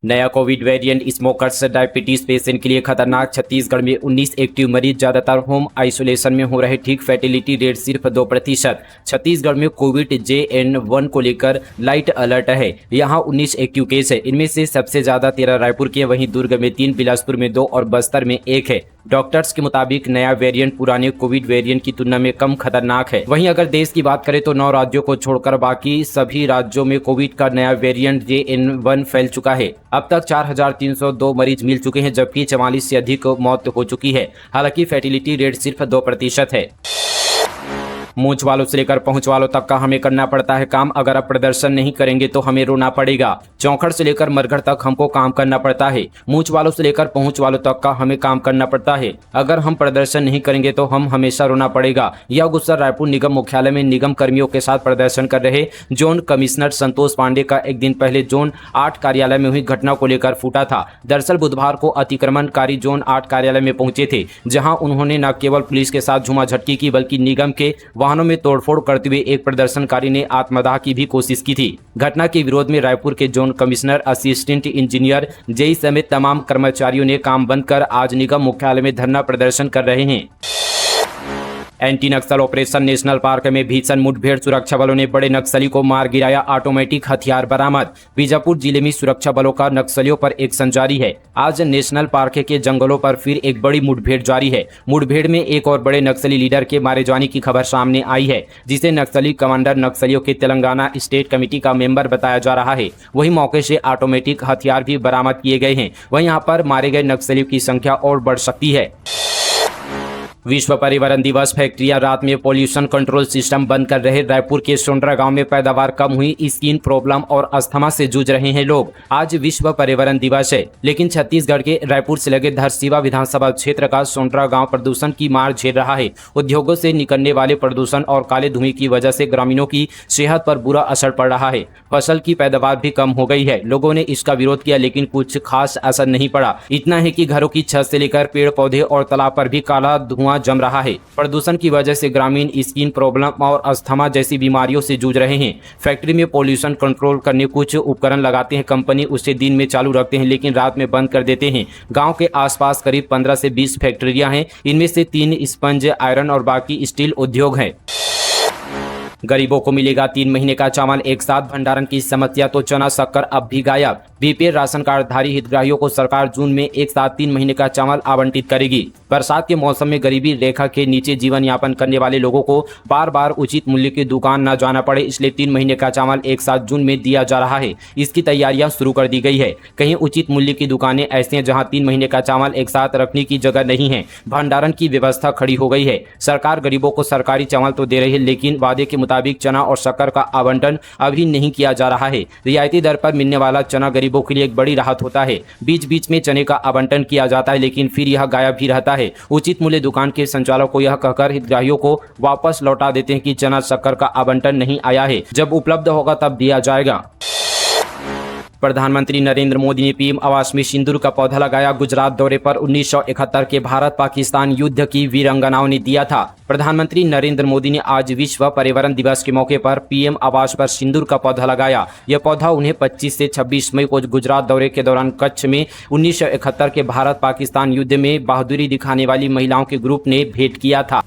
नया Covid variant smokers diabetes patient के लिए खतरनाक। छत्तीसगढ़ में 19 एक्टिव मरीज, ज्यादातर होम आइसोलेशन में हो रहे ठीक। फैटिलिटी रेट सिर्फ 2%। छत्तीसगढ़ में कोविड JN1 को लेकर लाइट अलर्ट है। यहां 19 एक्टिव केस है। इनमें से सबसे ज्यादा 13 रायपुर के, वहीं दुर्ग में 3, बिलासपुर में 2 और बस्तर में 1 है। डॉक्टर्स के मुताबिक नया वेरिएंट पुराने कोविड वेरिएंट की तुलना में कम खतरनाक है। वहीं अगर देश की बात करें तो 9 राज्यों को छोड़कर बाकी सभी राज्यों में कोविड का नया वेरिएंट JN1 फैल चुका है। अब तक 4,302 मरीज मिल चुके हैं, जबकि 44 से अधिक मौत हो चुकी है। हालांकि फैटिलिटी रेट सिर्फ 2% है। मूंछ वालों से लेकर पहुंच वालों तक का हमें करना पड़ता है काम। अगर आप प्रदर्शन नहीं करेंगे तो हमें रोना पड़ेगा। चौखड़ से लेकर मरघट तक हमको काम करना पड़ता है। मूंछ वालों से लेकर पहुंच वालों तक का हमें काम करना पड़ता है। अगर हम प्रदर्शन नहीं करेंगे तो हम हमेशा रोना पड़ेगा। यह गुस्सा रायपुर निगम मुख्यालय में निगम कर्मियों के साथ प्रदर्शन कर रहे जोन कमिश्नर संतोष पांडे का एक दिन पहले जोन 8 कार्यालय में हुई घटना को लेकर फूटा था। दरअसल बुधवार को अतिक्रमणकारी जोन 8 कार्यालय में पहुंचे थे, जहां उन्होंने न केवल पुलिस के साथ झूमाझटकी की, बल्कि निगम के वाहनों में तोड़फोड़ करते हुए एक प्रदर्शनकारी ने आत्मदाह की भी कोशिश की थी। घटना के विरोध में रायपुर के zone commissioner, assistant engineer, JE समेत तमाम कर्मचारियों ने काम बंद कर आज निगम मुख्यालय में धरना प्रदर्शन कर रहे हैं। एंटी नक्सल ऑपरेशन नेशनल पार्क में भीषण मुठभेड़, सुरक्षा बलों ने बड़े नक्सली को मार गिराया, ऑटोमेटिक हथियार बरामद। बीजापुर जिले में सुरक्षा बलों का नक्सलियों पर एक्शन जारी है। आज नेशनल पार्क के जंगलों पर फिर एक बड़ी मुठभेड़ जारी है। मुठभेड़ में एक और बड़े नक्सली लीडर के मारे जाने की खबर सामने आई है, जिसे नक्सली कमांडर नक्सलियों के तेलंगाना स्टेट कमेटी का मेंबर बताया जा रहा है। वहीं मौके से ऑटोमेटिक हथियार भी बरामद किए गए हैं। वहीं यहाँ पर मारे गए नक्सलियों की संख्या और बढ़ सकती है। विश्व पर्यावरण दिवस। फैक्ट्रियां रात में पोल्यूशन कंट्रोल सिस्टम बंद कर रहे। रायपुर के सोंडरा गांव में पैदावार कम हुई, स्किन प्रॉब्लम और अस्थमा से जूझ रहे हैं लोग। आज विश्व पर्यावरण दिवस है, लेकिन छत्तीसगढ़ के रायपुर से लगे धरसीवा विधानसभा क्षेत्र का सोंडरा गांव प्रदूषण की मार झेल रहा है। उद्योगों से निकलने वाले प्रदूषण और काले धुएं की वजह से ग्रामीणों की सेहत पर बुरा असर पड़ रहा है। फसल की पैदावार भी कम हो गई है। लोगों ने इसका विरोध किया, लेकिन कुछ खास असर नहीं पड़ा। इतना है कि घरों की छत से लेकर पेड़ पौधे और तालाब पर भी काला धुआं जम रहा है। प्रदूषण की वजह से ग्रामीण स्किन प्रॉब्लम और अस्थमा जैसी बीमारियों से जूझ रहे हैं। फैक्ट्री में पोल्यूशन कंट्रोल करने कुछ उपकरण लगाते हैं। कंपनी उसे दिन में चालू रखते हैं, लेकिन रात में बंद कर देते हैं। गांव के आसपास करीब 15 से 20 फैक्ट्रियां हैं। इनमें से 3 स्पंज, आयरन और बाकी स्टील उद्योग हैं। गरीबों को मिलेगा 3 महीने का चावल एक साथ। भंडारण की समस्या तो चना शक्कर अब भी गायब। बीपीएल राशन कार्डधारी हितग्राहियों को सरकार जून में एक साथ 3 महीने का चावल आवंटित करेगी। बरसात के मौसम में गरीबी रेखा के नीचे जीवन यापन करने वाले लोगों को बार बार उचित मूल्य की दुकान न जाना पड़े, इसलिए 3 महीने का चावल एक साथ जून में दिया जा रहा है। इसकी तैयारियां शुरू कर दी गई है। कहीं उचित मूल्य की दुकानें ऐसी हैं जहां 3 महीने का चावल एक साथ रखने की जगह नहीं है। भंडारण की व्यवस्था खड़ी हो गई है। सरकार गरीबों को सरकारी चावल तो दे रही है, लेकिन वादे के मुताबिक चना और शक्कर का आवंटन अभी नहीं किया जा रहा है। रियायती दर पर मिलने वाला चना गरीबों के लिए एक बड़ी राहत होता है। बीच बीच में चने का आवंटन किया जाता है, लेकिन फिर यह गायब भी रहता है। उचित मूल्य दुकान के संचालक को यह कहकर हितग्राहियों को वापस लौटा देते हैं कि चना शक्कर का आवंटन नहीं आया है, जब उपलब्ध होगा तब दिया जाएगा। प्रधानमंत्री नरेंद्र मोदी ने पीएम आवास में सिंदूर का पौधा लगाया। गुजरात दौरे पर 1971 के भारत पाकिस्तान युद्ध की वीरांगनाओं ने दिया था। प्रधानमंत्री नरेंद्र मोदी ने आज विश्व पर्यावरण दिवस के मौके पर पीएम आवास पर सिंदूर का पौधा लगाया। यह पौधा उन्हें 25 से 26 मई को गुजरात दौरे के दौरान कच्छ में 1971 के भारत पाकिस्तान युद्ध में बहादुरी दिखाने वाली महिलाओं के ग्रुप ने भेंट किया था।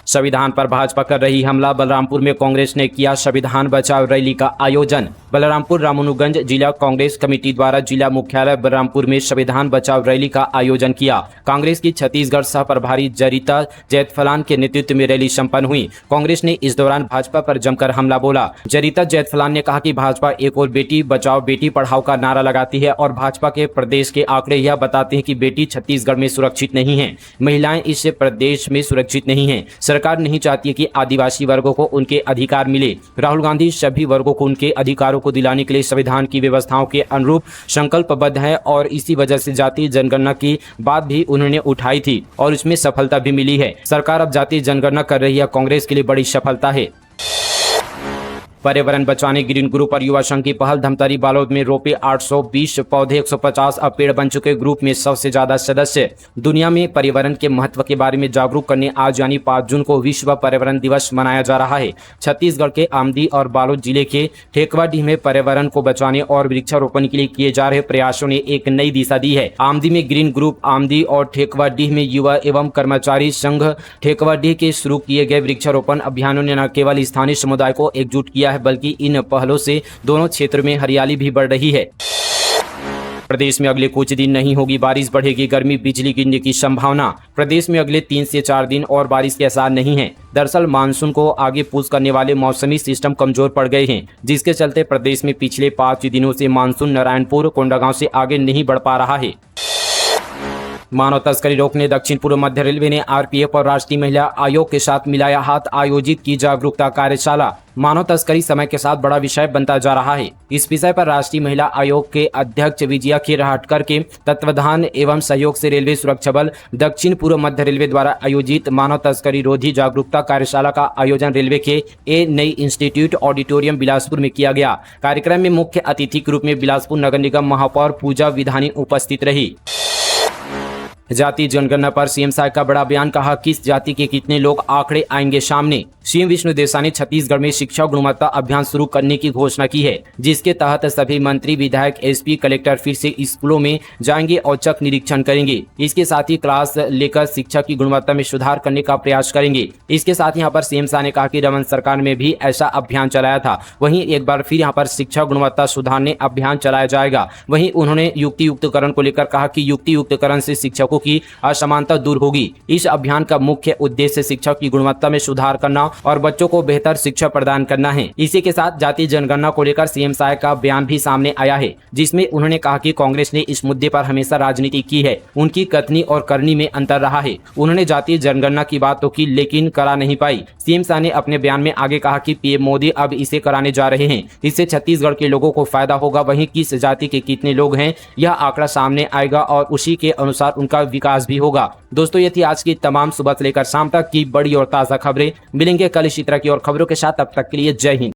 संविधान पर भाजपा कर रही हमला। बलरामपुर में कांग्रेस ने किया संविधान बचाओ रैली का आयोजन। बलरामपुर रामानुगंज जिला कांग्रेस कमेटी द्वारा जिला मुख्यालय बलरामपुर में संविधान बचाओ रैली का आयोजन किया। कांग्रेस की छत्तीसगढ़ सह प्रभारी जरीता जैतफलान के नेतृत्व में रैली संपन्न हुई। कांग्रेस ने इस दौरान भाजपा पर जमकर हमला बोला। जरीता जैतफलान ने कहा कि भाजपा एक और बेटी बचाओ बेटी पढ़ाओ का नारा लगाती है और भाजपा के प्रदेश के आंकड़े यह बताते हैं कि बेटी छत्तीसगढ़ में सुरक्षित नहीं है, महिलाएं इस प्रदेश में सुरक्षित नहीं है। सरकार नहीं चाहती है कि आदिवासी वर्गों को उनके अधिकार मिले। राहुल गांधी सभी वर्गों को उनके अधिकारों को दिलाने के लिए संविधान की व्यवस्थाओं के अनुरूप संकल्पबद्ध है और इसी वजह से जातीय जनगणना की बात भी उन्होंने उठाई थी और इसमें सफलता भी मिली है। सरकार अब जातीय जनगणना कर रही है, कांग्रेस के लिए बड़ी सफलता है। पर्यावरण बचाने ग्रीन ग्रुप और युवा संघ की पहल। धमतरी बालोद में रोपे 820 पौधे, 150 अब पेड़ बन चुके ग्रुप में सबसे ज्यादा सदस्य। दुनिया में पर्यावरण के महत्व के बारे में जागरूक करने आज यानी 5 जून को विश्व पर्यावरण दिवस मनाया जा रहा है। छत्तीसगढ़ के आमदी और बालोद जिले के ठेकवाडीह में पर्यावरण को बचाने और वृक्षारोपण के लिए किए जा रहे प्रयासों ने एक नई दिशा दी है। आमदी में ग्रीन ग्रुप, आमदी और ठेकवाडीह में युवा एवं कर्मचारी संघ ठेकवाडीह के शुरू किए गए वृक्षारोपण अभियानों ने न केवल स्थानीय समुदाय को एकजुट किया है, बल्कि इन पहलों से दोनों क्षेत्र में हरियाली भी बढ़ रही है। प्रदेश में अगले कुछ दिन नहीं होगी बारिश, बढ़ेगी गर्मी, बिजली गिरने की संभावना। प्रदेश में अगले 3 से 4 दिन और बारिश के आसार नहीं है। दरअसल मानसून को आगे पुश करने वाले मौसमी सिस्टम कमजोर पड़ गए हैं, जिसके चलते प्रदेश में पिछले 5 दिनों से मानसून नारायणपुर कोंडागांव से आगे नहीं बढ़ पा रहा है। मानव तस्करी रोकने दक्षिण पूर्व मध्य रेलवे ने आरपीएफ और राष्ट्रीय महिला आयोग के साथ मिलाया हाथ, आयोजित की जागरूकता कार्यशाला। मानव तस्करी समय के साथ बड़ा विषय बनता जा रहा है। इस विषय पर राष्ट्रीय महिला आयोग के अध्यक्ष विजया खीरहटकर के तत्वाधान एवं सहयोग से रेलवे सुरक्षा बल दक्षिण पूर्व मध्य रेलवे द्वारा आयोजित मानव तस्करी रोधी जागरूकता कार्यशाला का आयोजन रेलवे के ए नई इंस्टीट्यूट ऑडिटोरियम बिलासपुर में किया गया। कार्यक्रम में मुख्य अतिथि के रूप में बिलासपुर नगर निगम महापौर पूजा विधानी उपस्थित रही। जाति जनगणना पर सीएम साहब का बड़ा बयान, कहा किस जाति के कितने लोग, आंकड़े आएंगे सामने। सीएम विष्णुदेव ने छत्तीसगढ़ में शिक्षा गुणवत्ता अभियान शुरू करने की घोषणा की है, जिसके तहत सभी मंत्री, विधायक, एसपी, कलेक्टर फिर से स्कूलों में जाएंगे, औचक निरीक्षण करेंगे। इसके साथ ही क्लास लेकर शिक्षा की गुणवत्ता में सुधार करने का प्रयास करेंगे। इसके साथ यहाँ पर सीएम साहब ने कहा कि रमन सरकार में भी ऐसा अभियान चलाया था, वहीं एक बार फिर यहाँ पर शिक्षा गुणवत्ता सुधारने अभियान चलाया जाएगा। वहीं उन्होंने युक्ति युक्तकरण को लेकर कहा कि युक्ति युक्तकरण से शिक्षकों की असमानता दूर होगी। इस अभियान का मुख्य उद्देश्य शिक्षा की गुणवत्ता में सुधार करना और बच्चों को बेहतर शिक्षा प्रदान करना है। इसी के साथ जातीय जनगणना को लेकर सीएम साहब का बयान भी सामने आया है, जिसमें उन्होंने कहा कि कांग्रेस ने इस मुद्दे पर हमेशा राजनीति की है, उनकी कथनी और करनी में अंतर रहा है। उन्होंने जातीय जनगणना की बात तो की, लेकिन करा नहीं पाई। सीएम साहब ने अपने बयान में आगे कहा कि पीएम मोदी अब इसे कराने जा रहे हैं, इससे छत्तीसगढ़ के लोगों को फायदा होगा। वहीं किस जाति के कितने लोग हैं, यह आंकड़ा सामने आएगा और उसी के अनुसार उनका विकास भी होगा। दोस्तों, ये थी आज की तमाम सुबह से लेकर शाम तक की बड़ी और ताजा खबरें। मिलेंगे कल इसी तरह की और खबरों के साथ, तब तक के लिए जय हिंद।